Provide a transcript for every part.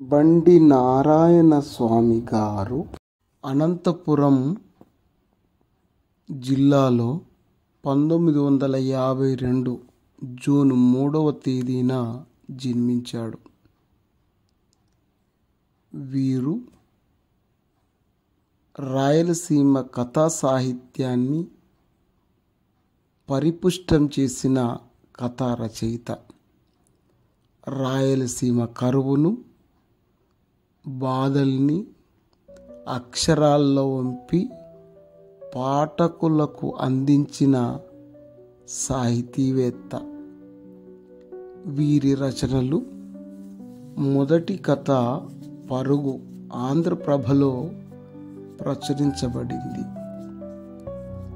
బండి నారాయణ స్వామి గారు అనంతపురం జిల్లాలో 1952 జూన్ 3వ తేదీన జన్మించాడు. వీరు రాయలసీమ కథా సాహిత్యాన్ని పరిపుష్టం చేసిన కథా రచయిత. రాయలసీమ కరువును, బాధల్ని అక్షరాల్లో వంపి పాఠకులకు అందించిన సాహితీవేత్త. వీరి రచనలు మొదటి కథ పరుగు ఆంధ్రప్రభలో ప్రచురించబడింది.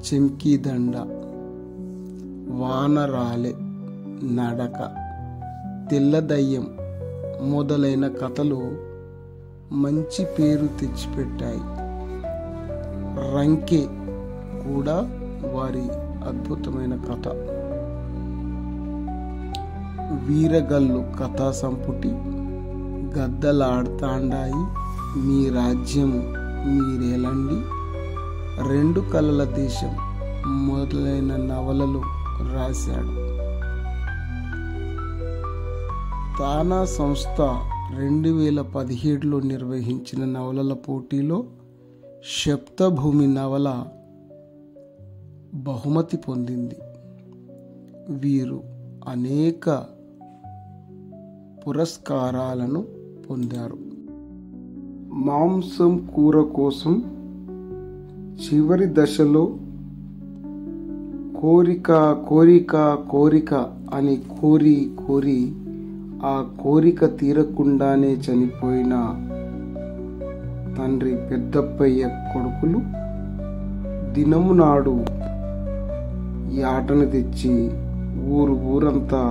చెంకీదండ, వానరాలే, నడక, తెల్లదయ్యం మొదలైన కథలు మంచి పేరు తెచ్చిపెట్టాయి. రంకే కూడా వారి అద్భుతమైన కథ. వీరగల్లు కథా సంపుటి, గద్దలాడతాండాయి, మీ రాజ్యం మీరేలండి, రెండు కలల దేశం మొదలైన నవలలు రాశాడు. తానా సంస్థ 2017లో నిర్వహించిన నవలల పోటీలో శబ్దభూమి నవల బహుమతి పొందింది. వీరు అనేక పురస్కారాలను పొందారు. మాంసం కూర కోసం చివరి దశలో కోరిక కోరిక కోరిక అని కోరి ఆ కోరిక తీరకుండానే చనిపోయిన తండ్రి పెద్దప్పయ్య కొడుకులు దినము నాడు యాటను తెచ్చి ఊరంతా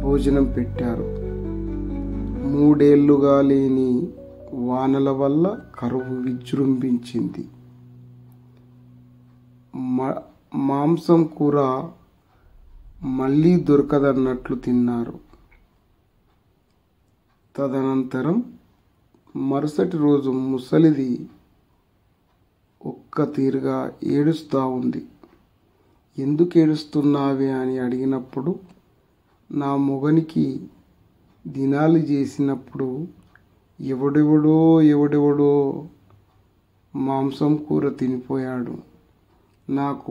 భోజనం పెట్టారు. 3 ఏళ్లుగా లేని వానల వల్ల కరువు విజృంభించింది. మాంసం కూర మళ్ళీ దొరకదన్నట్లు తిన్నారు. తదనంతరం మరుసటి రోజు ముసలిది ఒక్క తీరుగా ఏడుస్తూ ఉంది. ఎందుకు ఏడుస్తున్నావే అని అడిగినప్పుడు, నా మొగనికి దినాలు చేసినప్పుడు ఎవడెవడో మాంసం కూర తినిపోయాడు, నాకు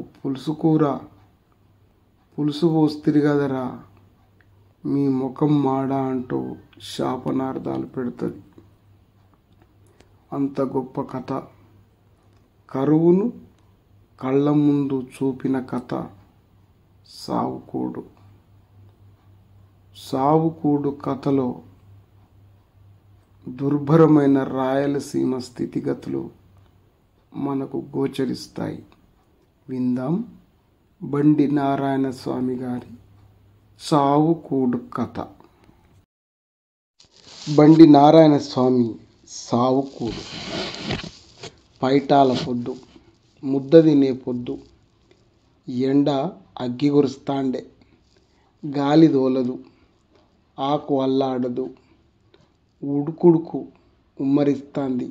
పులుసు పోస్తిరి కదరా, మీ ముఖం మాడ అంటూ శాపనార్థాలు పెడుతుంది. అంత గొప్ప కథ. కరువును కళ్ళ ముందు చూపిన కథ సావుకూడు కథలో దుర్భరమైన రాయలసీమ స్థితిగతులు మనకు గోచరిస్తాయి. విందాం బండి నారాయణ స్వామి గారి సావుకూడు కథ. బండి నారాయణ స్వామి సావుకూడు. పైటాల పొద్దు, ముద్ద తినే పొద్దు, ఎండ అగ్గి గురుస్తాండే, గాలి దోలదు, ఆకు అల్లాడదు, ఉడుకుడుకు ఉమ్మరిస్తాంది.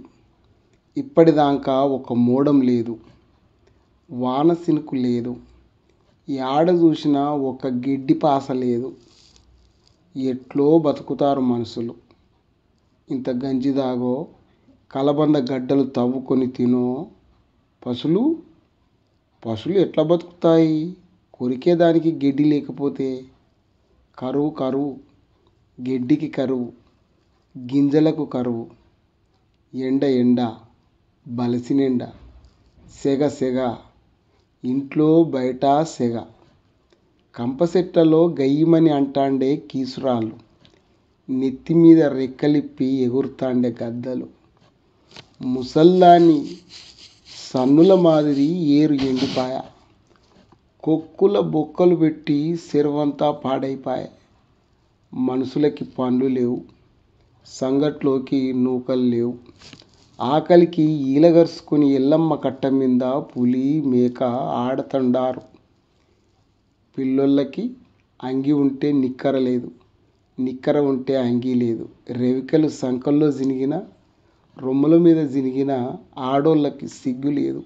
ఇప్పటిదాకా ఒక మోడం లేదు, వాన సినుకు లేదు, యాడ చూసినా ఒక గిడ్డి పాస లేదు. ఎట్లో బతుకుతారు మనుషులు. ఇంత గంజి దాగో, కలబంద గడ్డలు తవ్వుకొని తినో. పశువులు ఎట్లా బతుకుతాయి? కొరికేదానికి గడ్డి లేకపోతే. కరువు, గడ్డికి కరువు, గింజలకు కరువు, ఎండ, బలసినెండ, సెగ, ఇంట్లో బయట సెగ, కంపసెట్లలో గయ్యమని అంటాండే కీసురాళ్ళు, నెత్తిమీద రెక్కలిప్పి ఎగురుతాండే గద్దలు, ముసల్దాని సన్నుల మాదిరి ఏరు ఎండిపాయ, కొక్కుల బొక్కలు పెట్టి చెరువంతా పాడైపాయ. మనుషులకి పండ్లు లేవు, సంగట్లోకి నూకలు లేవు, ఆకలికి ఈలగరుచుకుని ఎల్లమ్మ కట్ట మీద పులి మేక ఆడతండారు. పిల్లోళ్ళకి అంగి ఉంటే నిక్కరలేదు, నిక్కర ఉంటే అంగీ లేదు. రెవికలు సంకల్లో జినిగిన రొమ్ముల మీద జినిగిన ఆడోళ్ళకి సిగ్గు లేదు.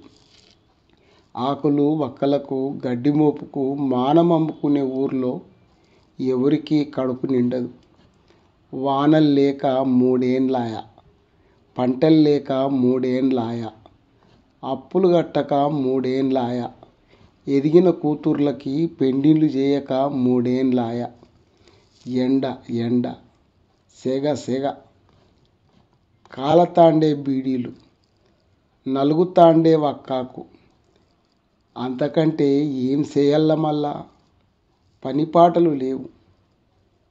ఆకులు వక్కలకు గడ్డి మోపుకు మానం అమ్ముకునే ఊర్లో ఎవరికీ కడుపు నిండదు. వానలు లేక 3 ఏండ్లాయ, పంటలు లేక 3 ఏండ్లాయ, అప్పులు కట్టక 3 ఏండ్లాయ, ఎదిగిన కూతుర్లకి పెండిళ్ళు చేయక 3 ఏండ్లాయ. ఎండ ఎండ, సెగ సెగ, కాలతాండే బీడీలు, నలుగుతాండే వక్కాకు. అంతకంటే ఏం చేయాల మళ్ళా? పనిపాటలు లేవు.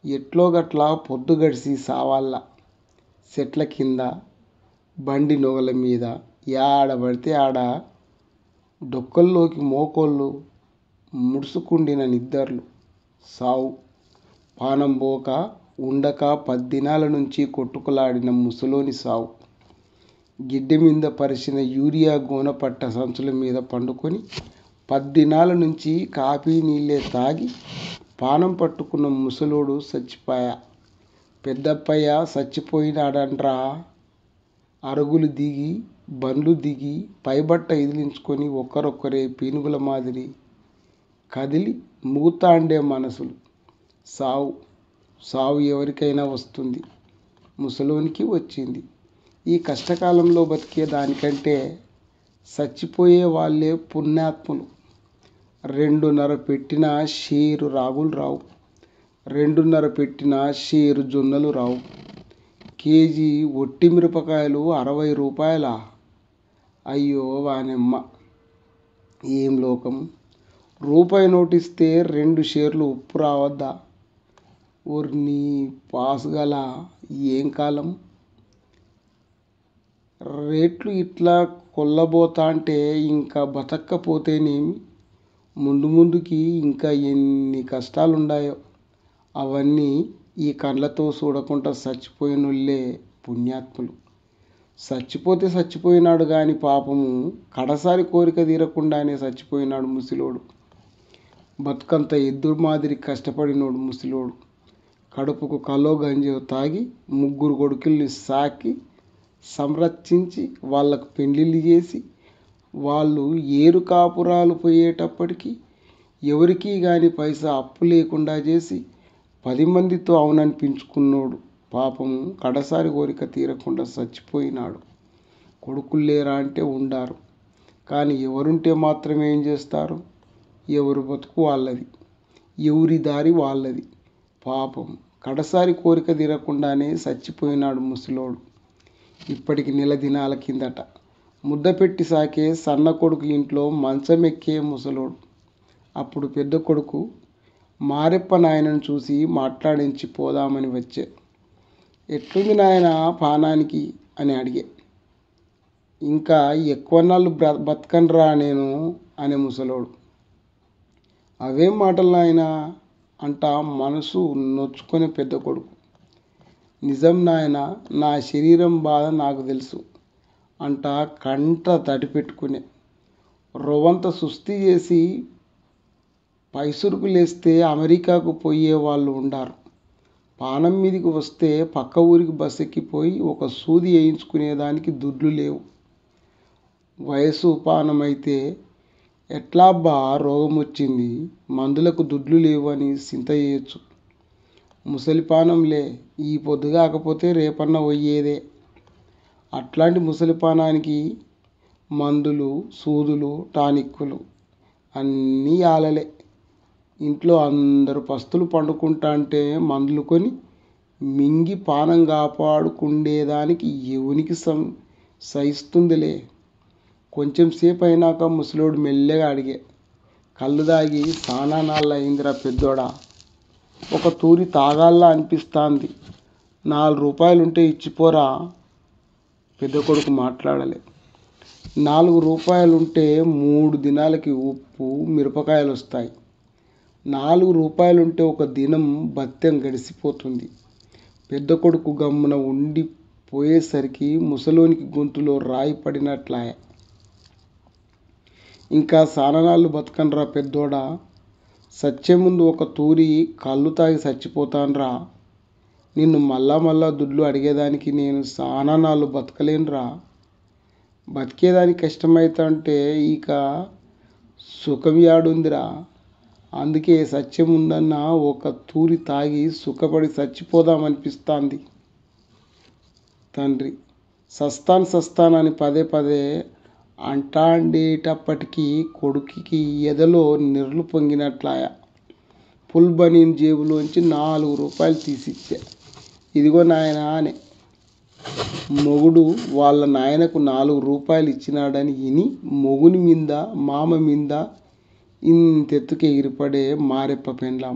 ఎట్లో గట్లా పొద్దు గడిసి సావాళ్ళ. చెట్ల కింద, బండి నొగల మీద, యాడబడితే ఆడ డొక్కల్లోకి మోకోళ్ళు ముడుసుకుండిన నిద్దర్లు. సావు. పానం పోక ఉండక 10 దినాల నుంచి కొట్టుకులాడిన ముసలోని సావు. గిడ్డ మీద పరిచిన యూరియా గోనపట్ట సంచుల మీద పండుకొని 10 దినాల నుంచి కాఫీ నీళ్ళే తాగి పానం పట్టుకున్న ముసలోడు చచ్చిపాయా. పెద్దప్పయ్య చచ్చిపోయినాడంట్రా. అరుగులు దిగి, బండ్లు దిగి, పైబట్ట ఇదిలించుకొని ఒక్కరొక్కరే పీనుగుల మాదిరి కదిలి మూగుతాండే మనసులు. సావు. సావు ఎవరికైనా వస్తుంది. ముసలోనికి వచ్చింది. ఈ కష్టకాలంలో బతికే దానికంటే చచ్చిపోయే వాళ్ళే పుణ్యాత్ములు. 2.5 పెట్టిన షేరు రాగులు రావు. 2.5 పెట్టిన షేరు జొన్నలు రావు. కేజీ ఒట్టి మిరపకాయలు 60 రూపాయలా? అయ్యో వానెమ్మ, ఏం లోకం! రూపాయి నోటిస్తే 2 షేర్లు ఉప్పు రావద్దా? ఓర్ని పాసుగల, ఏం కాలం! రేట్లు ఇట్లా కొల్లబోతాంటే ఇంకా బతక్కపోతేనేమి? ముందు ముందుకి ఇంకా ఎన్ని కష్టాలుండాయో. అవన్నీ ఈ కళ్ళతో చూడకుండా చచ్చిపోయినోళ్ళే పుణ్యాత్ములు. చచ్చిపోతే చచ్చిపోయినాడు కానీ పాపము కడసారి కోరిక తీరకుండానే చచ్చిపోయినాడు ముసిలోడు. బతుకంత ఎద్దు మాదిరి కష్టపడినోడు ముసిలోడు. కడుపుకు కలో గంజో తాగి 3 కొడుకుల్ని సాకి సంరక్షించి వాళ్ళకు పెళ్ళిళ్ళు చేసి వాళ్ళు ఏరు కాపురాలు పోయేటప్పటికి ఎవరికీ కానీ పైసా అప్పు లేకుండా చేసి 10 మందితో అవుననిపించుకున్నోడు పాపము కడసారి కోరిక తీరకుండా చచ్చిపోయినాడు. కొడుకులు లేరా అంటే ఉండారు. కానీ ఎవరుంటే మాత్రం ఏం చేస్తారు? ఎవరు బతుకు వాళ్ళది, ఎవరి దారి వాళ్ళది. పాపం కడసారి కోరిక తీరకుండానే చచ్చిపోయినాడు ముసలోడు. ఇప్పటికి 1 దినాల కిందట ముద్ద పెట్టి సాకే సన్న కొడుకు ఇంట్లో మంచం ఎక్కే ముసలోడు. అప్పుడు పెద్ద కొడుకు మారెప్ప నాయనను చూసి మాట్లాడించి పోదామని వచ్చే. ఎట్లుంది నాయన పానానికి అని అడిగే. ఇంకా ఎక్కువ నాళ్ళు బతకనరా నేను అనే ముసలోడు. అవేం మాటలు నాయన అంట మనసు నొచ్చుకునే పెద్ద కొడుకు. నిజం నాయన, నా శరీరం బాధ నాకు తెలుసు అంట కంట తడిపెట్టుకునే. రొవంత సుస్థి చేసి పైసురుకులేస్తే అమెరికాకు పోయే వాళ్ళు ఉండారు. పానం మీదికి వస్తే పక్క ఊరికి బస్ ఎక్కిపోయి ఒక సూది వేయించుకునేదానికి దుడ్లు లేవు. వయసు పానమైతే ఎట్లాబ్బా రోగం వచ్చింది, మందులకు దుడ్లు లేవు అని చింత చేయొచ్చు. ముసలిపానంలే, ఈ పొద్దు కాకపోతే రేపన్న పోయేదే. అట్లాంటి ముసలిపానానికి మందులు, సూదులు, టానిక్కులు అన్నీ ఆలలే. ఇంట్లో అందరూ పస్తులు పండుకుంటాంటే మందులు కొని మింగి పానం కాపాడుకుండేదానికి ఎవనికి సహిస్తుందిలే. కొంచెం సేపు అయినాక ముసలోడు మెల్లగా అడిగే. కళ్ళు దాగి సానా నాళ్ళు అయిందిరా పెద్దోడా, ఒక తూరి తాగాల్లా అనిపిస్తాంది, 4 రూపాయలుంటే ఇచ్చిపోరా. పెద్ద కొడుకు మాట్లాడలే. 4 రూపాయలుంటే 3 దినాలకి ఉప్పు మిరపకాయలు వస్తాయి. 4 రూపాయలుంటే ఒక దినం బత్తెం గడిచిపోతుంది. పెద్ద కొడుకు గమ్మున ఉండిపోయేసరికి ముసలోనికి గొంతులో రాయి పడినట్లాయే. ఇంకా సాననాళ్ళు బతకనరా పెద్దోడా, సచ్చే ముందు ఒక తూరి కళ్ళు తాగి చచ్చిపోతాన్రా నిన్ను మళ్ళా మళ్ళా దుడ్లు అడిగేదానికి నేను చాలా నాళ్ళు బతకలేనురా. బతికేదానికి కష్టమైతుంటే ఇక సుఖం యాడుందిరా. అందుకే సత్యం ఉందన్న ఒక తూరి తాగి సుఖపడి చచ్చిపోదామనిపిస్తాంది. తండ్రి సస్తాన్ అని పదే పదే అంటాండేటప్పటికీ కొడుకుకి ఎదలో నెర్లు పొంగినట్లాయ. ఫుల్ బనీన్ జేబులోంచి 4 రూపాయలు తీసిచ్చా. ఇదిగో నాయనా అనే. మొగుడు వాళ్ళ నాయనకు 4 రూపాయలు ఇచ్చినాడని ఇని మొగుని మీద మామ మీద ఇంతెత్తుకు ఎగిరిపడే మారెప్ప పెండ్లాం.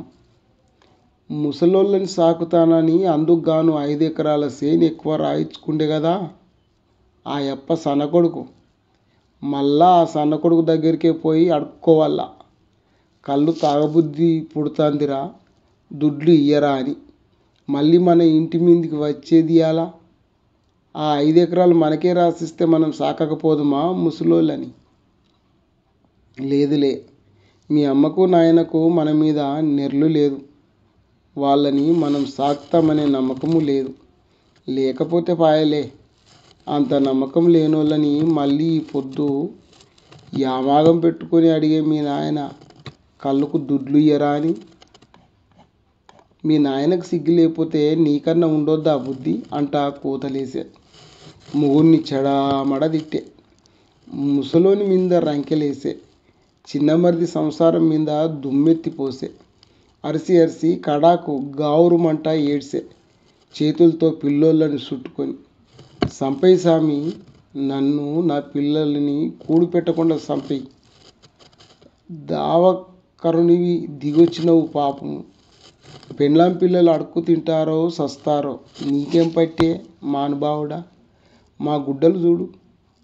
ముసలోళ్ళని సాకుతానని అందుకుగాను 5 ఎకరాల సేను ఎక్కువ రాయించుకుండే కదా ఆ యప్ప సన్నకొడుకు. మళ్ళా ఆ సన్నకొడుకు దగ్గరికే పోయి అడుక్కోవాలా. కళ్ళు తాగబుద్ధి పుడుతుందిరా, దుడ్లు ఇయ్యరా అని. మళ్ళీ మన ఇంటి మీదికి వచ్చేది ఎలా? ఆ 5 ఎకరాలు మనకే రాసిస్తే మనం సాకకపోదుమా ముసలోళ్ళని? లేదులే, మీ అమ్మకు నాయనకు మన మీద నెర్లు లేదు. వాళ్ళని మనం సాకుతామనే నమ్మకము లేదు. లేకపోతే పాయలే. అంత నమ్మకం లేనోళ్ళని మళ్ళీ ఈ పొద్దు యామాగం పెట్టుకొని అడిగే మీ నాయన కళ్ళుకు దుడ్లు ఇయ్యరా అని. మీ నాయనకు సిగ్గు లేకపోతే నీకన్నా ఉండొద్దా బుద్ధి అంటా కూతలేసే. మొగుడిని చెడామడ తిట్టే. ముసలోని మీద రంకెలేసే. చిన్నమరిది సంసారం మీద దుమ్మెత్తిపోసే. అరిసి అరిసి కడాకు గావురుమంట ఏడ్సే. చేతులతో పిల్లోళ్ళని చుట్టుకొని. సంపై సామి, నన్ను నా పిల్లల్ని కూడు పెట్టకుండా సంపై. దావకరునివి దిగొచ్చినవు పాపము. పెండ్లాం పిల్లలు అడుక్కు తింటారో సస్తారో నీకేం పట్టే మానుభావుడా. మా గుడ్డలు చూడు,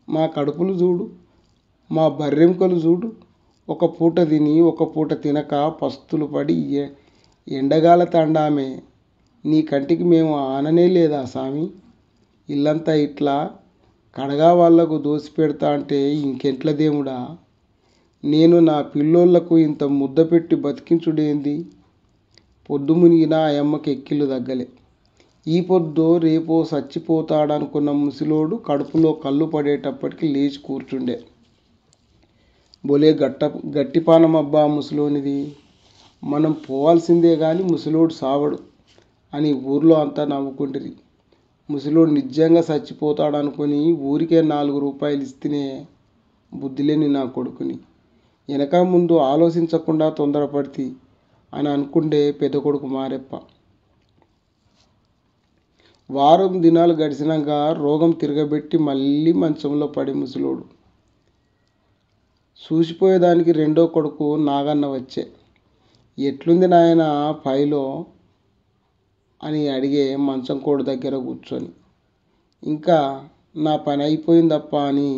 మా కడుపులు చూడు, మా బర్రెంకలు చూడు. ఒక పూట తిని ఒక పూట తినక పస్తులు పడి ఎండగాల తండామే. నీ కంటికి మేము ఆననే లేదా సామి? ఇల్లంతా ఇట్లా కడగా వాళ్లకు దోసి పెడతా అంటే ఇంకెట్ల దేవుడా? నేను నా పిల్లోళ్లకు ఇంత ముద్ద పెట్టి బతికించుడేంది? పొద్దు మునిగినా ఆ అమ్మకి ఎక్కిళ్ళు తగ్గలే. ఈ పొద్దో రేపో చచ్చిపోతాడనుకున్న ముసిలోడు కడుపులో కళ్ళు పడేటప్పటికి లేచి కూర్చుండే. బొలే గట్టిపానమబ్బా ముసలోనిది. మనం పోవాల్సిందే గాని ముసలోడు సావడు అని ఊర్లో అంతా నవ్వుకుంటిరి. ముసలోడు నిజంగా చచ్చిపోతాడనుకొని ఊరికే 4 రూపాయలు ఇస్తేనే బుద్ధిలేని నా కొడుకుని. వెనక ముందు ఆలోచించకుండా తొందరపడితి అని అనుకుండే పెద్ద కొడుకు మారెప్ప. వారం దినాలు గడిచినాక రోగం తిరగబెట్టి మళ్ళీ మంచంలో పడి ముసలోడు. చూసిపోయేదానికి రెండో కొడుకు నాగన్న వచ్చే. ఎట్లుంది నాయన పైలో అని అడిగే మంచం కోడి దగ్గర కూర్చొని. ఇంకా నా పని అయిపోయిందప్ప అని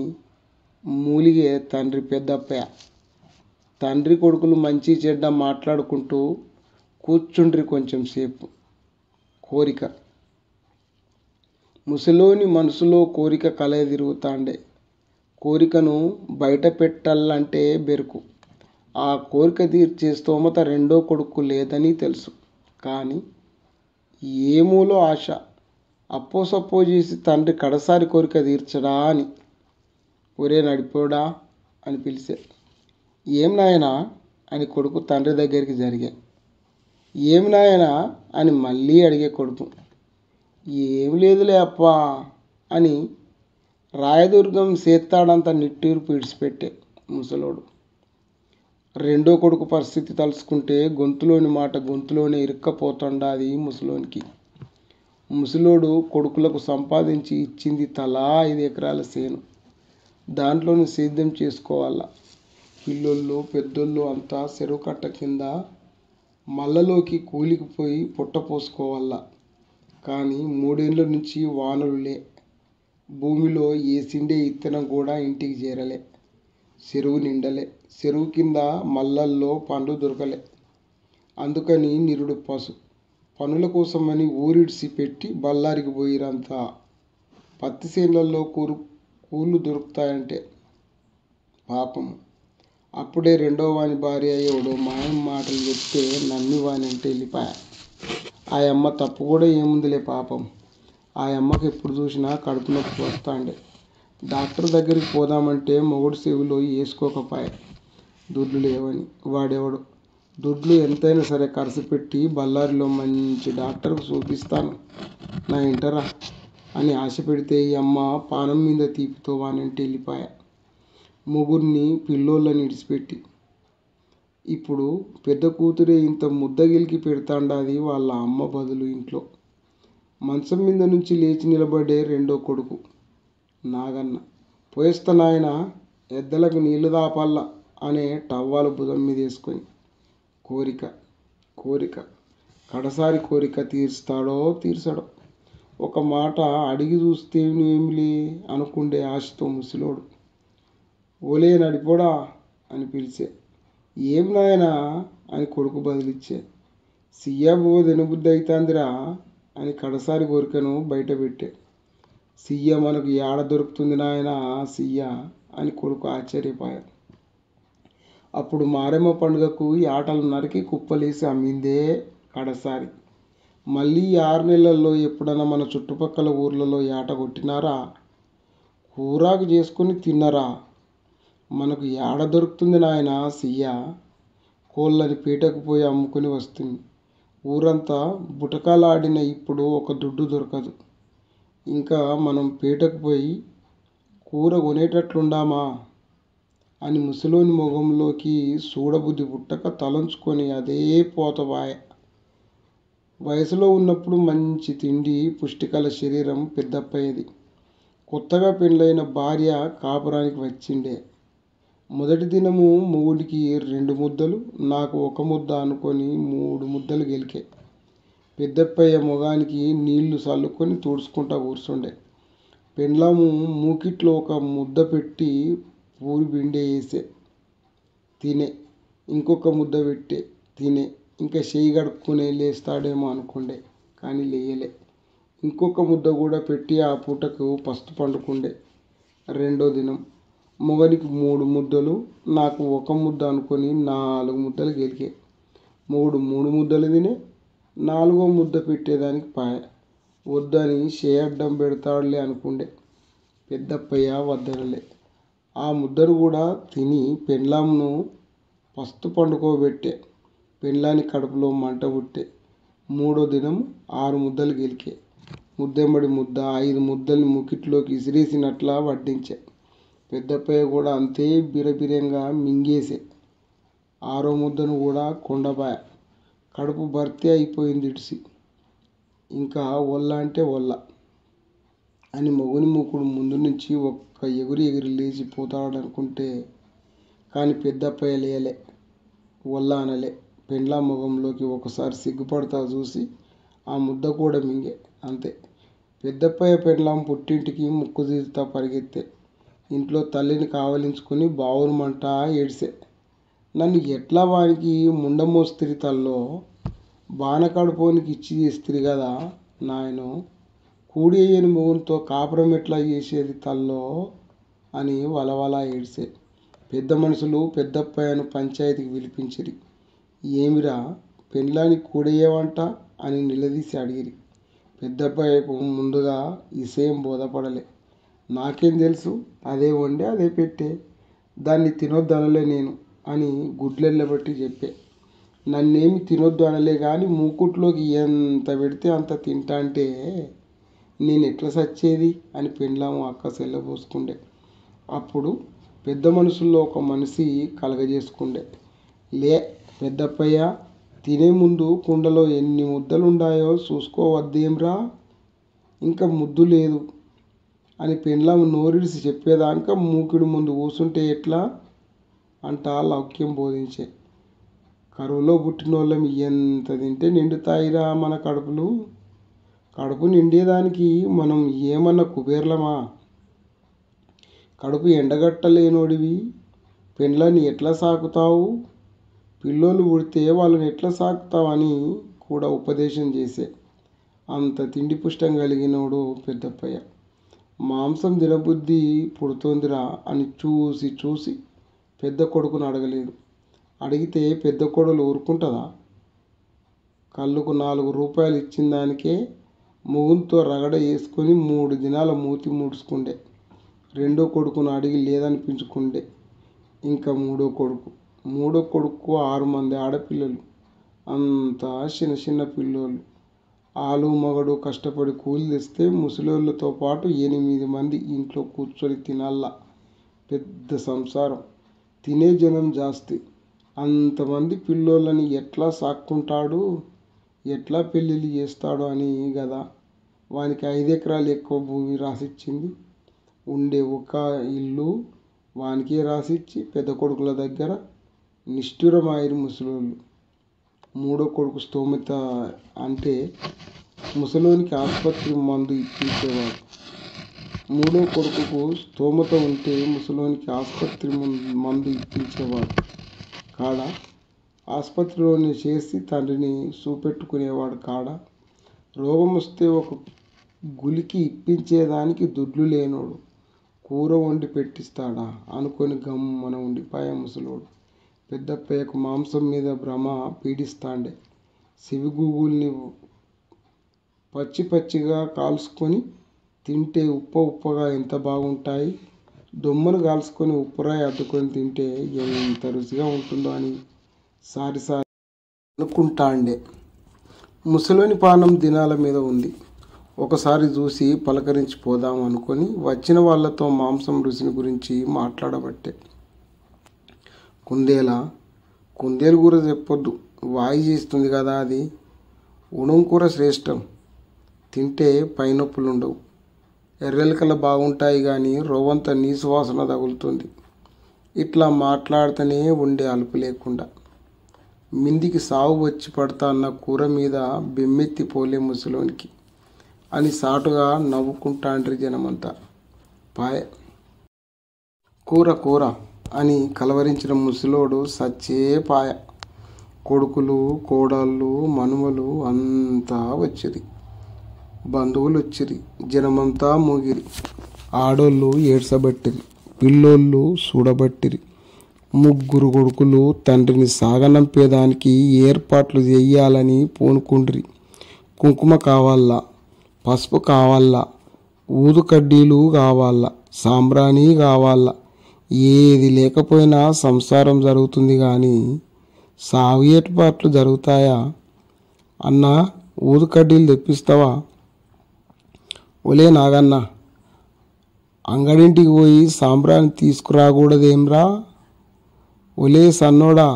మూలిగే తండ్రి పెద్దప్పయ్య. తండ్రి కొడుకులు మంచి చెడ్డ మాట్లాడుకుంటూ కూర్చుండ్రి కొంచెం సేపు. కోరిక. ముసలోని మనసులో కోరిక కలయ తిరుగుతాండే. కోరికను బయట పెట్టాలంటే బెరుకు. ఆ కోరిక తీర్చే స్తోమత రెండో కొడుకు లేదని తెలుసు. కానీ ఏమూలో ఆశ. అప్పో సప్పో చేసి తండ్రి కడసారి కోరిక తీర్చడా అని. ఒరే నడిపోడా అని పిలిచే. ఏం నాయనా అని కొడుకు తండ్రి దగ్గరికి జరిగా. ఏం నాయనా అని మళ్ళీ అడిగే కొడుకు. ఏం లేదులే అప్పా అని రాయదుర్గం సేత్తాడంత నిట్టూర్పు ఇడిచిపెట్టే ముసలోడు. రెండో కొడుకు పరిస్థితి తలుచుకుంటే గొంతులోని మాట గొంతులోనే ఇరుక్కపోతుండాది ముసలోనికి. ముసలోడు కొడుకులకు సంపాదించి ఇచ్చింది తలా 5 ఎకరాల సేను. దాంట్లోనే సేద్యం చేసుకోవాలా. పిల్లోళ్ళు పెద్దోళ్ళు అంతా చెరువు కట్ట కింద మళ్ళలోకి కూలికి పోయి పొట్ట పోసుకోవాలా. కానీ 3 ఏళ్ళ నుంచి వానలులే. భూమిలో ఏసిండే ఇత్తనం కూడా ఇంటికి చేరలే. చెరువు నిండలే. చెరువు కింద మల్లల్లో పండ్లు దొరకలే. అందుకని నిరుడు పనుల కోసమని ఊరిడిసి పెట్టి బళ్ళారికి పోయిరంతా. పత్తి చేనులలో కూళ్ళు దొరుకుతాయంటే పాపం. అప్పుడే రెండో వాని భార్య ఎవడో మాయం మాటలు చెప్తే నమ్మి వాని అంటే వెళ్ళిపాయ. ఆ అమ్మ తప్పు కూడా ఏముందిలే పాపం. ఆ అమ్మకి ఎప్పుడు చూసినా కడుపు నొప్పి వస్తాండే. డాక్టర్ దగ్గరికి పోదామంటే మొగుడు చెవిలో వేసుకోకపోయా దుడ్లు లేవని. వాడెవడు దుడ్లు ఎంతైనా సరే ఖర్చు పెట్టి బళ్ళారిలో మంచి డాక్టర్కు చూపిస్తాను నా ఇంటరా అని ఆశ పెడితే ఈ అమ్మ పానం మీద తీపితో వానంటే వెళ్ళిపోయా. ముగ్గురిని పిల్లోళ్ళని ఇడిచిపెట్టి. ఇప్పుడు పెద్ద కూతురే ఇంత ముద్దగిలికి పెడతాండాది వాళ్ళ అమ్మ బదులు ఇంట్లో. మంచం మీద నుంచి లేచి నిలబడే రెండో కొడుకు నాగన్న. పోయేస్తా నాయన, ఎద్దలకు నీళ్లు దాపల్లా అనే టవ్వాలు భుజం మీద వేసుకొని. కోరిక కోరిక కడసారి కోరిక తీరుస్తాడో తీర్చడో. ఒక మాట అడిగి చూస్తే ఏమిలే అనుకుండే ఆశతో ముసిలోడు. ఓలే నడిపోడా అని పిలిచే. ఏం నాయనా అని కొడుకు బదిలిచ్చే. సియ్యబో తినబుద్ధి అవుతుందిరా అని కడసారి కోరికను బయట పెట్టే. సియ్య మనకు ఏడ దొరుకుతుంది నాయనా సియ్య అని కొడుకు ఆశ్చర్యపోయాడు. అప్పుడు మారెమ్మ పండుగకు యాటలు నరికి కుప్పలేసి అమ్మిందే కడసారి. మళ్ళీ 6 నెలల్లో ఎప్పుడన్నా మన చుట్టుపక్కల ఊర్లలో యాట కొట్టినారా? కూరాకు చేసుకొని తిన్నరా? మనకు ఏడ దొరుకుతుంది నాయనా సియ్య. కోళ్ళని పీటకు పోయి అమ్ముకొని వస్తుంది. ఊరంతా బుటకాలాడిన ఇప్పుడు ఒక దుడ్డు దొరకదు. ఇంకా మనం పీటకు పోయి కూర కొనేటట్లుండామా అని ముసలోని మొగంలోకి చూడబుద్ధి పుట్టక తలంచుకొని అదే పోతబాయ. వయసులో ఉన్నప్పుడు మంచి తిండి పుష్టికల శరీరం పెద్దప్పయ్యది. కొత్తగా పెళ్ళైన భార్య కాపురానికి వచ్చిండే. మొదటి దినము మొగుడికి 2 ముద్దలు, నాకు 1 ముద్ద అనుకొని 3 ముద్దలు గెలికే. పెద్దప్పయ్య మొగానికి నీళ్లు చల్లుకొని తుడుచుకుంటా కూర్చుండే. పెండ్లాము మూకిట్లో ఒక ముద్ద పెట్టి పూరి బిండె వేసే. తినే. ఇంకొక ముద్ద పెట్టే. తినే. ఇంకా చెయ్యి కడుక్కునే లేస్తాడేమో అనుకుండే, కానీ లేయలే. ఇంకొక ముద్ద కూడా పెట్టి ఆ పూటకు పస్తు పండుకుండే. రెండో దినం మొగనికి 3 ముద్దలు, నాకు 1 ముద్ద అనుకొని 4 ముద్దలు గెలికే. మొగుడు 3 ముద్దలు తినే. 4వ ముద్ద పెట్టేదానికి పాయ. వద్దని చేయడ్డం పెడతాడులే అనుకుండే. పెద్దప్పయ్య వద్దనలే. ఆ ముద్దను కూడా తిని పెండ్లాంను పస్తు పండుకోబెట్టే. పెండ్లాని కడుపులో మంట పుట్టే. 3వ దినం 6 ముద్దలు గెలికే. ముద్దెంబడి ముద్ద 5 ముద్దల్ని ముకిట్లోకి ఇసిరేసినట్లా వడ్డించే. పెద్దప్పయ్య కూడా అంతే బిరబిరంగా మింగేసే. 6వ ముద్దను కూడా కొండపాయ. కడుపు భర్తీ అయిపోయింది ఇడిసి. ఇంకా ఒళ్ళ అంటే ఒళ్ళ అని మొగుని మూకుడు ముందు నుంచి ఒక్క ఎగిరి లేచిపోతాడనుకుంటే, కానీ పెద్దప్పయ్య లేయలే. ఒళ్ళ అనలే. పెండ్లా మొగంలోకి ఒకసారి సిగ్గుపడతా చూసి ఆ ముద్ద కూడా మింగే. అంతే. పెద్దప్పయ్య పెండ్లాం పుట్టింటికి ముక్కు తీరుతా పరిగెత్తే. ఇంట్లో తల్లిని కావలించుకుని బావురుమంటా ఏడిసే. నన్ను ఎట్లా వానికి ముండమోస్తిరి తల్లో, బానకడుపోనికి ఇచ్చి చేస్తిరి కదా నాయనో, కూడి అయ్యని మొగునితో కాపురం ఎట్లా చేసేది తల్లో అని వలవలా ఏడిసే. పెద్ద మనుషులు పెద్దప్పయ్యను పంచాయతీకి పిలిపించిరి. ఏమిరా పెండ్లాని కూడయ్యవంట అని నిలదీసి అడిగిరి. పెద్దప్పయ్యకు ముందుగా విషయం బోధపడలే. నాకేం తెలుసు, అదే వండే అదే పెట్టే, దాన్ని తినొద్దనలే నేను అని గుడ్లెల్లబట్టి చెప్పే. నన్నేమి తినొద్దు అనలే కానీ మూకుట్లోకి ఎంత పెడితే అంత తింటా అంటే నేను ఎట్లా సచ్చేది అని పెండ్లాము అక్క సెల్లబోసుకుండే. అప్పుడు పెద్ద మనుషుల్లో ఒక మనిషి కలగజేసుకుండే. లే పెద్దప్పయ్య, తినే ముందు కుండలో ఎన్ని ముద్దలుండాయో చూసుకోవద్దేంరా, ఇంకా ముద్దు లేదు అని పెండ్లాము నోరిడిసి చెప్పేదాకా మూకిడి ముందు కూసుంటే ఎట్లా అంటా లౌక్యం బోధించే. కరువులో పుట్టినోళ్ళం ఎంత తింటే నిండుతాయిరా మన కడుపులు. కడుపు నిండేదానికి మనం ఏమన్నా కుబేర్లమా? కడుపు ఎండగట్టలేనోడివి పెండ్లాన్ని ఎట్లా సాకుతావు? పిల్లోళ్ళు పుడితే వాళ్ళని ఎట్లా సాకుతావని కూడా ఉపదేశం చేసే. అంత తిండి పుష్టం కలిగినోడు పెద్దప్పయ్య. మాంసం తినబుద్ధి పుడుతోందిరా అని చూసి చూసి పెద్ద కొడుకును అడగలేదు. అడిగితే పెద్ద కోడలు ఊరుకుంటుందా? కళ్ళుకు 4 రూపాయలు ఇచ్చిన దానికే ముగుంతో రగడ వేసుకొని 3 దినాల మూతి ముడుచుకుండే. రెండో కొడుకును అడిగి లేదనిపించుకుండే. ఇంకా మూడో కొడుకు 6 మంది ఆడపిల్లలు, అంతా చిన్న చిన్న పిల్లోళ్ళు. ఆలు మగడు కష్టపడి కూలి తెస్తే ముసలోళ్ళతో పాటు 8 మంది ఇంట్లో కూర్చొని తినాల. పెద్ద సంసారం, తినే జనం జాస్తి. అంతమంది పిల్లోళ్ళని ఎట్లా సాక్కుంటాడు, ఎట్లా పెళ్ళిళ్ళు చేస్తాడు అని కదా వానికి 5 ఎకరాలు ఎక్కువ భూమి రాసిచ్చింది. ఉండే ఒక ఇల్లు వానికే రాసిచ్చి పెద్ద కొడుకుల దగ్గర నిష్ఠురమాయిరు ముసలోళ్ళు. మూడో కొడుకు స్తోమత అంటే ముసలోనికి ఆసుపత్రి మందు ఇప్పించేవాడు. మూడో కొడుకుకు స్తోమత ఉంటే ముసలోనికి ఆసుపత్రి మందు ఇప్పించేవాడు కాడ ఆసుపత్రిలోనే చేసి తండ్రిని చూపెట్టుకునేవాడు కాడ. రోగం వస్తే ఒక గులికి ఇప్పించేదానికి దుడ్లు లేనోడు కూర వండి పెట్టిస్తాడా అనుకొని గమ్మున ఉండిపాయే ముసలోడు. పెద్దప్పయ్యకు మాంసం మీద భ్రమ పీడిస్తాండే. సివిగూగుల్ని పచ్చిగా కాల్చుకొని తింటే ఉప్పగా ఎంత బాగుంటాయి. దొమ్మను కాల్చుకొని ఉప్పురాయి అద్దుకొని తింటే ఎంత రుచిగా ఉంటుందో అని సారి అనుకుంటాండే. ముసలోని పానం దినాల మీద ఉంది. ఒకసారి చూసి పలకరించి పోదాం అనుకొని వచ్చిన వాళ్ళతో మాంసం రుచిని గురించి మాట్లాడబట్టే. కుందేలు కూర చెప్పొద్దు, వాయి చేస్తుంది కదా అది. ఉణం కూర శ్రేష్టం, తింటే పైనొప్పులు ఉండవు. ఎర్రెలకల బాగుంటాయి కానీ రోవంతా నీసు వాసన తగులుతుంది. ఇట్లా మాట్లాడుతూనే ఉండే అలుపు లేకుండా. మిందికి సావు వచ్చి పడతా అన్న కూర మీద బెమ్మెత్తి పోలే ముసలోనికి అని సాటుగా నవ్వుకుంటాండ్రి జనమంతా. కూర అని కలవరించిన ముసలోడు సచ్చే పాయ. కొడుకులు, కోడళ్ళు, మనుమలు అంతా వచ్చిరి. బంధువులు వచ్చిరి. జనమంతా మూగిరి. ఆడోళ్ళు ఏడ్సబట్టిరి, పిల్లోళ్ళు చూడబట్టిరి. 3 కొడుకులు తండ్రిని సాగనంపేదానికి ఏర్పాట్లు చెయ్యాలని పూనుకుండ్రి. కుంకుమ కావాలా, పసుపు కావాలా, ఊదు కడ్డీలు కావాలా, సాంబ్రాణి కావాలా. ఏది లేకపోయినా సంసారం జరుగుతుంది కానీ సాగు ఏర్పాట్లు జరుగుతాయా? అన్నా, ఊదు కడ్డీలు తెప్పిస్తావా? ఒలే నాగన్న, అంగడింటికి పోయి సాంబ్రాణి తీసుకురాకూడదేమ్రా? ఒలే సన్నోడా,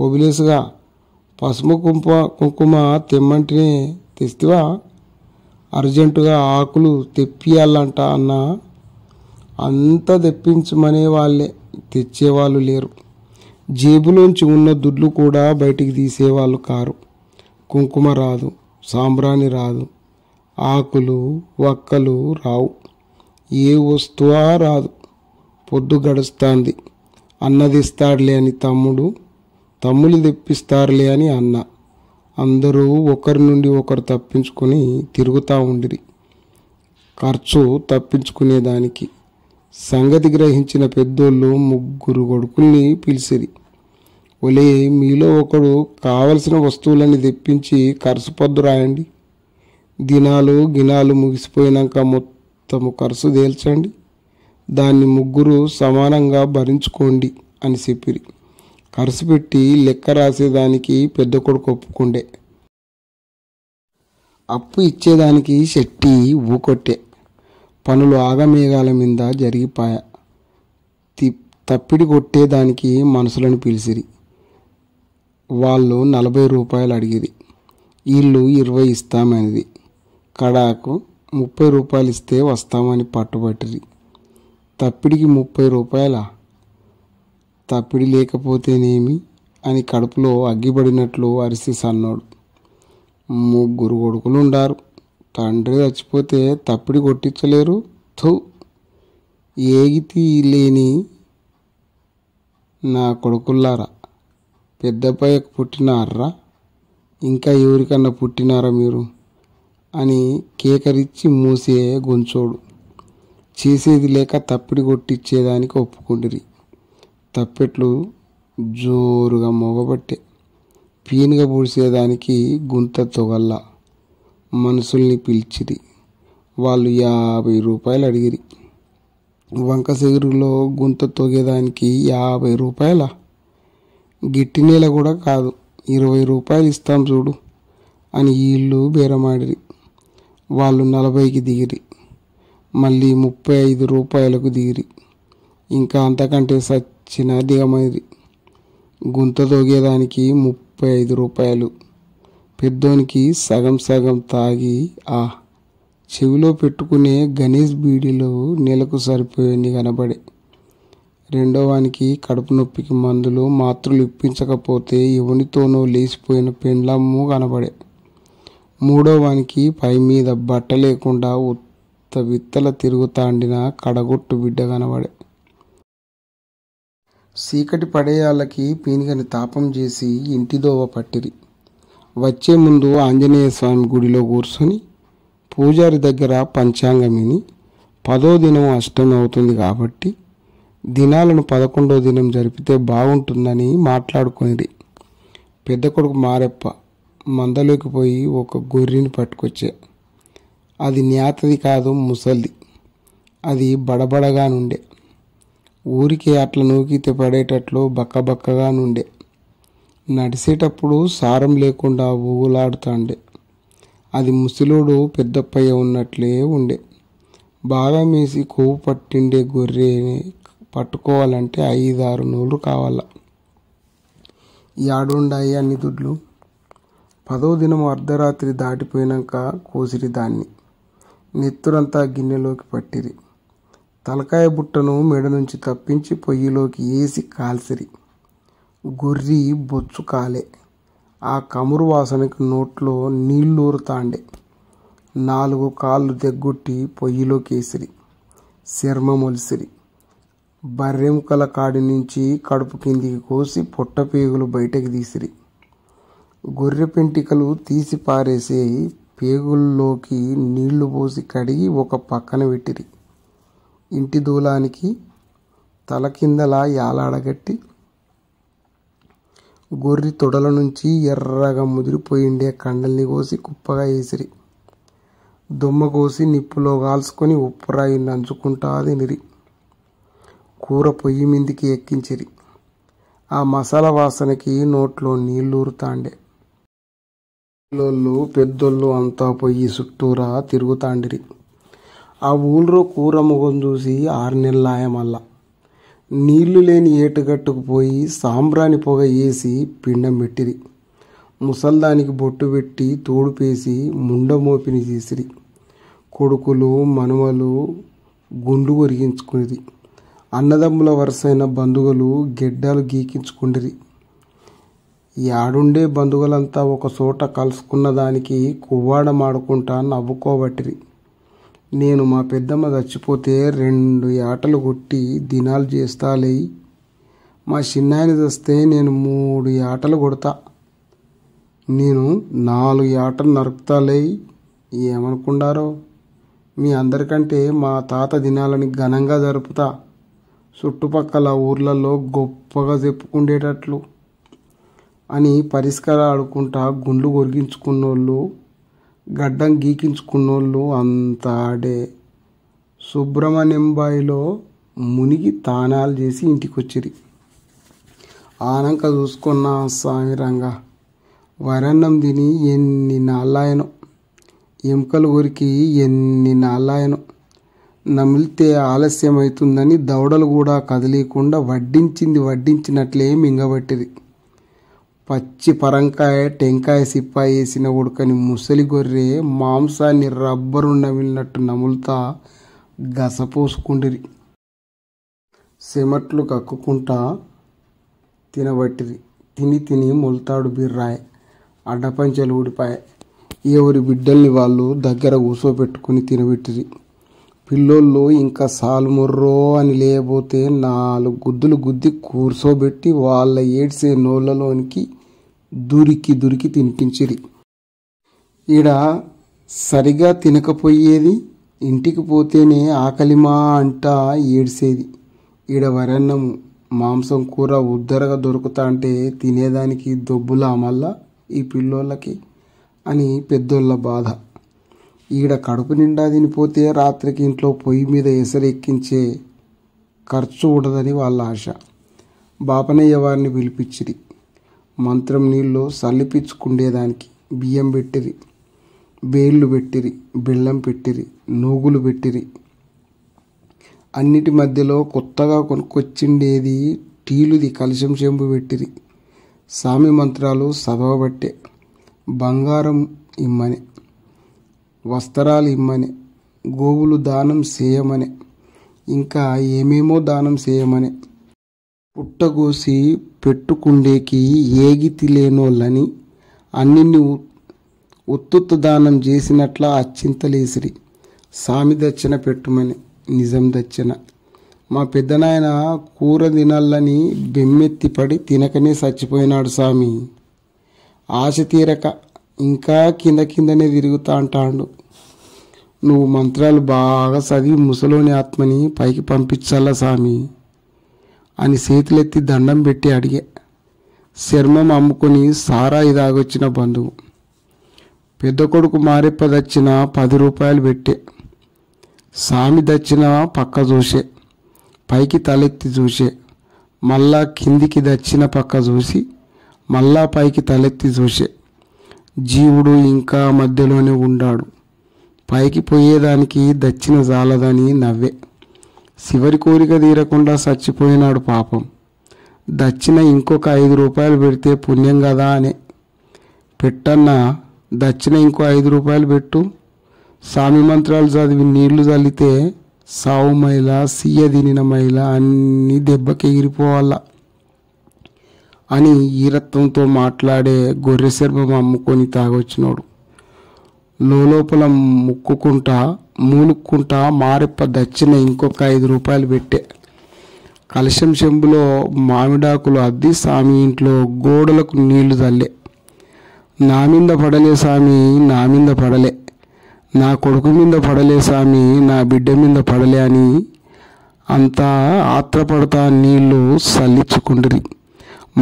ఓబిలేసుగా పసుపు కుంకుమ తెమ్మంటేనే తెస్తివా? అర్జెంటుగా ఆకులు తెప్పియాలంట అన్నా. అంతా తెప్పించమనే వాళ్ళే, తెచ్చేవాళ్ళు లేరు. జేబులోంచి ఉన్న దుడ్లు కూడా బయటికి తీసేవాళ్ళు కారు. కుంకుమ రాదు, సాంబ్రాణి రాదు, ఆకులు వక్కలు రావు, ఏ వస్తువా రాదు. పొద్దు గడుస్తాంది. అన్నదిస్తాడులే అని తమ్ముళ్ళు తెప్పిస్తారులే అని అన్న. అందరూ ఒకరి నుండి ఒకరు తప్పించుకొని తిరుగుతూ ఉండిరి ఖర్చు తప్పించుకునేదానికి. సంగతి గ్రహించిన పెద్దోళ్ళు 3 కొడుకుల్ని పిలిచిరి. ఒలే, మీలో ఒకడు కావలసిన వస్తువులని తెప్పించి ఖర్చు పద్దు రాయండి. గినాలు ముగిసిపోయినాక మొత్తము ఖర్చు తేల్చండి. దాన్ని 3 సమానంగా భరించుకోండి అని చెప్పిరి. ఖర్చు పెట్టి లెక్క రాసేదానికి పెద్ద కొడుకు ఒప్పుకుండే. అప్పు ఇచ్చేదానికి శెట్టి ఊకొట్టే. పనులు ఆగమేఘాల మీద జరిగిపాయ. తప్పిడి కొట్టేదానికి మనుషులను పిలిచిరి. వాళ్ళు 40 రూపాయలు అడిగిరి. వీళ్ళు 20 ఇస్తామనేది. కడాకు 30 రూపాయలు ఇస్తే వస్తామని పట్టుబట్టిరి. తప్పిడికి 30 రూపాయలా? తప్పిడి లేకపోతేనేమి అని కడుపులో అగ్గిపడినట్లు అరిసి సన్నోడు. 3 కొడుకులు ఉండారు. తండ్రి చచ్చిపోతే తప్పిడి కొట్టించలేరు. ఏగితి లేని నా కొడుకుల్లారా, పెద్దపయ్యకు పుట్టినారా? ఇంకా ఎవరికన్నా పుట్టినారా మీరు అని కేకరిచ్చి మూసే గొంచోడు. చేసేది లేక తప్పిడి కొట్టించేదానికి ఒప్పుకుండిరి. తప్పెట్లు జోరుగా మోగబట్టే. పీనుగ పూడ్చేదానికి గుంత తొగల్ల మనుషుల్ని పిలిచిరి. వాళ్ళు 50 రూపాయలు అడిగిరి. వంక సెగురులో గుంత తొగేదానికి 50 రూపాయల? గిట్టి నేల కూడా కాదు, 20 రూపాయలు ఇస్తాం చూడు అని వీళ్ళు బేరమాడిరి. వాళ్ళు 40కి దిగిరి. మళ్ళీ 35 రూపాయలకు దిగిరి. ఇంకా అంతకంటే సచ్చిన దిగమైరి. గుంత తొగేదానికి 35 రూపాయలు. పెద్దోనికి సగం సగం తాగి చెవిలో పెట్టుకునే గణేష్ బీడీలు నెలకు సరిపోయింది కనబడే. రెండోవానికి కడుపు నొప్పికి మందులు మాత్రలు ఇప్పించకపోతే ఎవనితోనో లేచిపోయిన పెండ్లమ్ము కనబడే. మూడోవానికి పై మీద బట్ట లేకుండా ఉత్త విత్తల తిరుగుతాండిన కడగొట్టు బిడ్డ కనబడే. చీకటి పడేయాళ్ళకి పీనిగని తాపం చేసి ఇంటిదోవ పట్టిరి. వచ్చే ముందు ఆంజనేయ స్వామి గుడిలో కూర్చొని పూజారి దగ్గర పంచాంగం విని 10వ దినం అష్టమి అవుతుంది కాబట్టి దినాలను 11వ దినం జరిపితే బాగుంటుందని మాట్లాడుకునేది. పెద్ద కొడుకు మారెప్ప మందలోకి పోయి ఒక గొర్రెని పట్టుకొచ్చే. అది న్యాతది కాదు, ముసల్ది. అది బడబడగా నుండే. ఊరికే అట్లా నూకితే పడేటట్లు బక్కబక్కగా నుండే. నడిచేటప్పుడు సారం లేకుండా ఊగులాడుతాండే. అది ముసలోడు పెద్దప్పయ్య ఉన్నట్లే ఉండే. బాగా మేసి కొవ్వు పట్టిండే గొర్రెని పట్టుకోవాలంటే 5-6 నూళ్ళు కావాల. యాడుండాయి అన్ని దుడ్లు? 10వ దినం అర్ధరాత్రి దాటిపోయినాక కోసిరి దాన్ని. నెత్తురంతా గిన్నెలోకి పట్టిరి. తలకాయ బుట్టను మెడ నుంచి తప్పించి పొయ్యిలోకి వేసి కాల్సిరి. గొర్రి బొచ్చు కాలే. ఆ కమురు వాసనకి నోట్లో నీళ్ళూరుతాండే. 4 కాళ్ళు తెగ్గొట్టి పొయ్యిలోకి వేసిరి. చర్మం ఒలిసిరి. బర్రెముకల కాడి నుంచి కడుపు కిందికి కోసి పొట్ట పేగులు బయటకు తీసిరి. గొర్రె పెంటికలు తీసి పారేసి పేగుల్లోకి నీళ్లు పోసి కడిగి ఒక పక్కన పెట్టిరి. ఇంటి దూలానికి తల కిందలా యాలాడగట్టి గొర్రె తొడల నుంచి ఎర్రగా ముదిరిపోయిండే కండల్ని కోసి కుప్పగా వేసిరి. దుమ్మ కోసి నిప్పులో కాల్చుకొని ఉప్పురాయి నంచుకుంటా తినిరి. కూర పొయ్యి మీదికి ఎక్కించిరి. ఆ మసాలా వాసనకి నోట్లో నీళ్ళూరుతాండే. పిల్లోళ్ళు పెద్దోళ్ళు అంతా పొయ్యి చుట్టూరా తిరుగుతాండిరి. ఆ ఊళ్ళో కూర మొగం చూసి 6 నెలలాయ. మళ్ళా నీళ్లు లేని ఏటుగట్టుకు పోయి సాంబ్రాణి పొగ వేసి పిండం పెట్టిరి. ముసల్దానికి బొట్టు పెట్టి తోడుపేసి ముండమోపిని చేసిరి. కొడుకులు మనుమలు గుండు కొరిగించుకునేది. అన్నదమ్ముల వరుసైన బంధువులు గెడ్డలు గీకించుకుండిరి. యాడుండే బంధువులంతా ఒక చోట కలుసుకున్న దానికి కువ్వాడమాడుకుంటా నవ్వుకోబట్టిరి. నేను మా పెద్దమ్మ చచ్చిపోతే 2 ఏటలు కొట్టి దినాలు చేస్తాలే. మా చిన్నాయన చస్తే నేను 3 ఏటలు కొడతా. నేను 4 ఏటలు నరుకుతాలే. ఏమనుకున్నారో? మీ అందరికంటే మా తాత దినాలని ఘనంగా జరుపుతా. చుట్టుపక్కల ఊర్లలో గొప్పగా చెప్పుకుండేటట్లు అని పరిష్కారం ఆడుకుంటా గుండ్లు కొరిగించుకున్నోళ్ళు, గడ్డం గీకించుకున్నోళ్ళు అంతా ఆడే. సుబ్రహ్మణ్యం బాయిలో మునిగి తానాలు చేసి ఇంటికి వచ్చిరి. ఆనంక చూసుకున్న స్వామి రంగా వరన్నం తిని ఎన్ని నాళ్ళాయనో, ఎముకలు కొరికి ఎన్ని నాళ్ళాయనో. నమిలితే ఆలస్యమవుతుందని దవడలు కూడా కదిలీకుండా వడ్డించినట్లే మింగబట్టిరి. పచ్చి పరంకాయ టెంకాయ సిప్ప వేసిన ఉడకని ముసలి గొర్రె మాంసాన్ని రబ్బరు నమిలినట్టు నములుతా గసపోసుకుండిరి. సెమట్లు కక్కుకుంటా తినబట్టిరి. తిని మొలతాడు బిర్రాయ, అడ్డపంచలు ఊడిపాయ. ఎవరి బిడ్డల్ని వాళ్ళు దగ్గర కూసోపెట్టుకుని తినబెట్టిరి. పిల్లోళ్ళు ఇంకా సాలు మొర్రో అని లేకపోతే 4 గుద్దులు గుద్ది కూర్చోబెట్టి వాళ్ళ ఏడ్సే నోళ్ళలోనికి దురికి తినిపించిరి. ఈడ సరిగా తినకపోయేది, ఇంటికి పోతేనే ఆకలిమా అంటా ఏడ్సేది. ఈడ వరన్నము మాంసం కూర ఉద్దరగా దొరుకుతా అంటే తినేదానికి దొబ్బులా మళ్ళా ఈ పిల్లోళ్ళకి అని పెద్దోళ్ళ బాధ. ఈడ కడుపు నిండా తినిపోతే రాత్రికి ఇంట్లో పొయ్యి మీద ఎసరు ఎక్కించే ఖర్చు ఉండదని వాళ్ళ ఆశ. బాపనయ్య వారిని పిలిపించిరి. మంత్రం నీళ్ళు సల్లిపించుకుండేదానికి బియ్యం పెట్టిరి, బేళ్ళు పెట్టిరి, బెల్లం పెట్టిరి, నూగులు పెట్టిరి. అన్నిటి మధ్యలో కొత్తగా కొనుక్కొచ్చిండేది టీలుది కలశం చెంబు పెట్టిరి. సామి మంత్రాలు చదవబట్టే, బంగారం ఇమ్మనే, వస్త్రాలు ఇమ్మనే, గోవులు దానం చేయమనే, ఇంకా ఏమేమో దానం చేయమనే. పుట్టగోసి పెట్టుకుండేకి ఏగితి లేనోళ్ళని అన్నిన్ని ఉత్తుత్త దానం చేసినట్ల అచ్చింతలేసిరి. సామి దచ్చన పెట్టుమని. నిజం దచ్చన. మా పెద్దనాయన కూర తినాలని బెమ్మెత్తిపడి తినకనే చచ్చిపోయినాడు సామి. ఆశ తీరక ఇంకా కిందనే తిరుగుతా అంటాడు. నువ్వు మంత్రాలు బాగా చదివి ముసలోని ఆత్మని పైకి పంపించాలా సామి అని చేతులెత్తి దండం పెట్టి అడిగే. చర్మం అమ్ముకొని సారాయి దాగొచ్చిన బంధువు. పెద్ద కొడుకు మారెప్ప దచ్చిన 10 రూపాయలు పెట్టే. సామి దచ్చిన పక్క చూసే, పైకి తలెత్తి చూసే, మళ్ళా కిందికి దచ్చిన పక్క చూసి మళ్ళా పైకి తలెత్తి చూసే. జీవుడు ఇంకా మధ్యలోనే ఉండాడు. పైకి పోయేదానికి దచ్చిన జాలదని నవ్వే. చివరి కోరిక తీరకుండా చచ్చిపోయినాడు పాపం. దచ్చిన ఇంకొక 5 రూపాయలు పెడితే పుణ్యం కదా అనే. పెట్టన్నా దచ్చిన ఇంకో 5 రూపాయలు పెట్టు. సామి మంత్రాలు చదివి నీళ్లు చల్లితే సావు మైల, సీయ తినిన మైల అన్నీ దెబ్బకి ఎగిరిపోవాలా అని ఈరత్వంతో మాట్లాడే గొర్రె చర్మం అమ్ముకొని తాగొచ్చినోడు. లోపల ముక్కుకుంటా మూలుక్కుంటా మారెప్ప దచ్చిన ఇంకొక 5 రూపాయలు పెట్టే. కలశం చెంబులో మామిడాకులు అద్ది సామి ఇంట్లో గోడలకు నీళ్లు చల్లే. నా మీద పడలే సామి, నా మీద పడలే, నా కొడుకు మీద పడలే సామి, నా బిడ్డ మీద పడలే అని అంతా ఆత్రపడతా నీళ్లు చల్లించుకుండ్రి.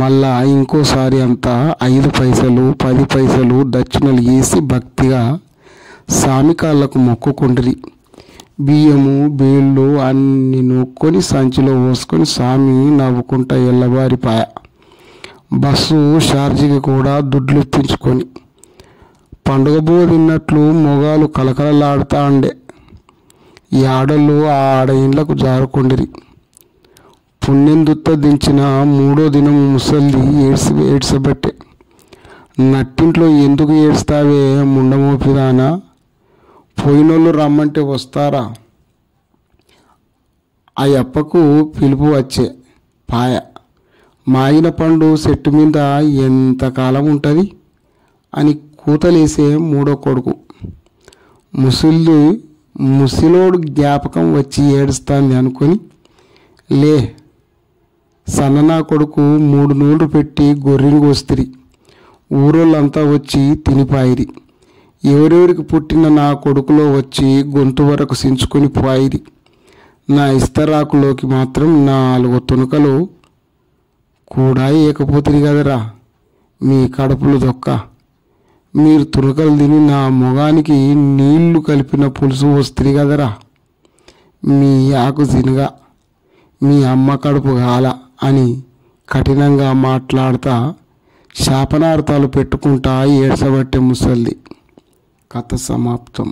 మళ్ళా ఇంకోసారి అంతా 5 పైసలు 10 పైసలు దక్షిణలు వేసి భక్తిగా సామి కాళ్ళకు మొక్కుకుండ్రి. బియ్యము బేళ్ళు అన్ని నూక్కొని సంచిలో పోసుకొని సామి నవ్వుకుంటా ఎల్లబారిపాయ. బస్సు ఛార్జీకి కూడా దుడ్లు ఇప్పించుకొని పండుగ బో తిన్నట్లు మొగాలు కలకలలాడుతా ఉండే. ఈ ఆడళ్ళు ఆడ ఇండ్లకు జారుకుండిరి. పుణ్యం దుత్త దించిన 3వ దినం ముసల్ది ఏడ్చబట్టే. నట్టింట్లో ఎందుకు ఏడుస్తావే ముండమోపిదానా, పోయినోళ్ళు రమ్మంటే వస్తారా? ఆ అప్పకు పిలుపు వచ్చే పాయ. మాగిన పండు చెట్టు మీద ఎంతకాలం ఉంటుంది అని కూతలేసే 3వ కొడుకు. ముసిలోడు జ్ఞాపకం వచ్చి ఏడుస్తాంది అనుకొని లే సన్ననా కొడుకు 3 నూళ్ళు పెట్టి గొర్రెని కోస్తిరి. ఊరోళ్ళంతా వచ్చి తినిపాయిరి. ఎవరెవరికి పుట్టిన నా కొడుకులో వచ్చి గొంతు వరకు సించుకొని పోయిరి. నా ఇస్తరాకులోకి మాత్రం 4 తునకలు కూడా ఏకపోతుంది కదరా మీ కడుపులు దొక్క. మీరు తునకలు తిని నా మొగానికి నీళ్లు కలిపిన పులుసు వస్తుంది కదరా. మీ ఆకు తినగా మీ అమ్మ కడుపు గాల అని కఠినంగా మాట్లాడుతా శాపనార్థాలు పెట్టుకుంటా ఏడ్చబట్టే ముసల్ది. కథ సమాప్తం.